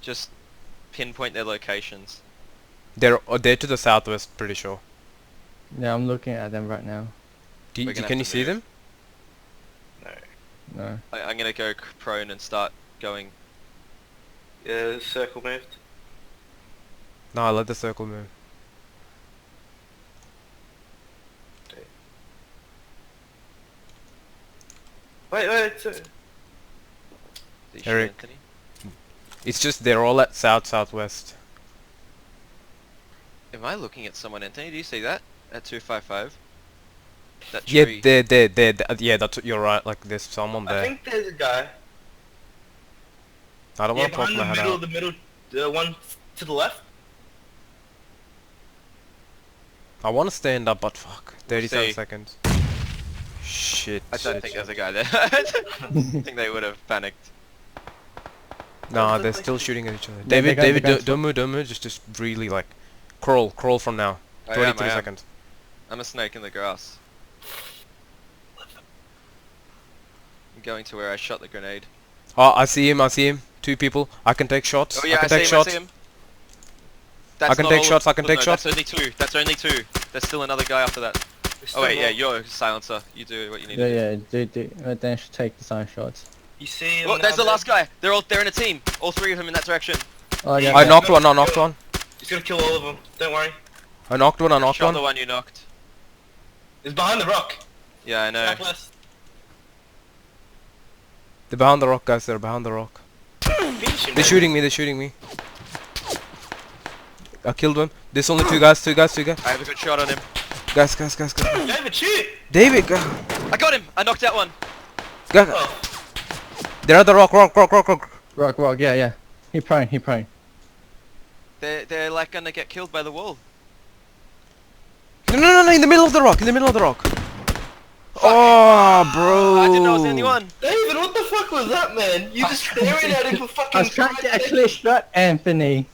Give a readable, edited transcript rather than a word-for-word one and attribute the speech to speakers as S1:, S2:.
S1: Just pinpoint their locations.
S2: They're to the southwest, pretty sure.
S3: Yeah, I'm looking at them right now.
S1: We're gonna
S2: Can
S1: have
S2: you
S1: to
S2: see
S1: move.
S2: them?
S3: No.
S1: I'm gonna go prone and start going.
S4: Yeah, the circle moved.
S2: No, let the circle move.
S4: Wait.
S1: Did you shoot
S2: Eric.
S1: Anthony?
S2: It's just they're all at southwest.
S1: Am I looking at someone, Anthony? Do you see that? At 255? That
S2: Yeah,
S1: tree.
S2: they're yeah, you're right. Like there's someone
S4: I
S2: there.
S4: think there's a guy.
S2: I don't want to talk
S4: behind
S2: my
S4: the
S2: head
S4: middle
S2: out.
S4: of the middle, the one to the left.
S2: I want to stand up, but fuck. 37
S1: See.
S2: seconds. Shit.
S1: I don't
S2: shit,
S1: think
S2: shit.
S1: there's a guy there. I think they would have panicked.
S2: Nah, they're still shooting at each other.
S3: They
S2: David,
S3: got-
S2: David,
S3: they got-
S2: don't move. Just really like crawl from now.
S1: I
S2: 23
S1: am.
S2: seconds.
S1: I'm a snake in the grass. I'm going to where I shot the grenade.
S2: Oh, I see him. 2 people. I can take shots.
S1: Oh yeah,
S2: I can
S1: see
S2: take
S1: him,
S2: shots.
S1: I see him. That's
S2: can
S1: not
S2: take
S1: all of
S2: shots, I can
S1: them,
S2: take
S1: though.
S2: shots.
S1: That's only two. There's still another guy after that. Oh wait, yeah, you're a silencer. You do what you need to do.
S3: Yeah. Then should take the sign shots.
S4: You see him?
S1: Oh, there's
S4: now,
S1: the last guy. They're in a team. All 3 of them in that direction.
S3: Oh yeah.
S2: I
S3: yeah.
S2: knocked one.
S4: He's gonna kill all of them. Don't worry.
S2: I knocked one.
S1: Shot the one you knocked.
S4: He's behind the rock.
S1: Yeah, I know.
S4: Southwest.
S2: They're behind the rock, guys. They're behind the rock.
S4: Finish him,
S2: They're
S4: man.
S2: shooting me. I killed one. There's only 2 guys.
S1: I have a good shot on him.
S2: Guys.
S4: David, shoot!
S2: David, go.
S1: I got him. I knocked out one.
S2: Go.
S4: Oh,
S2: They're at the rock.
S3: Rock, yeah. He prone.
S1: They're like gonna get killed by the wall.
S2: No, in the middle of the rock. Oh, bro.
S1: I didn't know I was the only one.
S4: David, what the fuck was that, man? You just staring at him for fucking
S3: I was trying to
S4: 5
S3: get a clear shot, Anthony.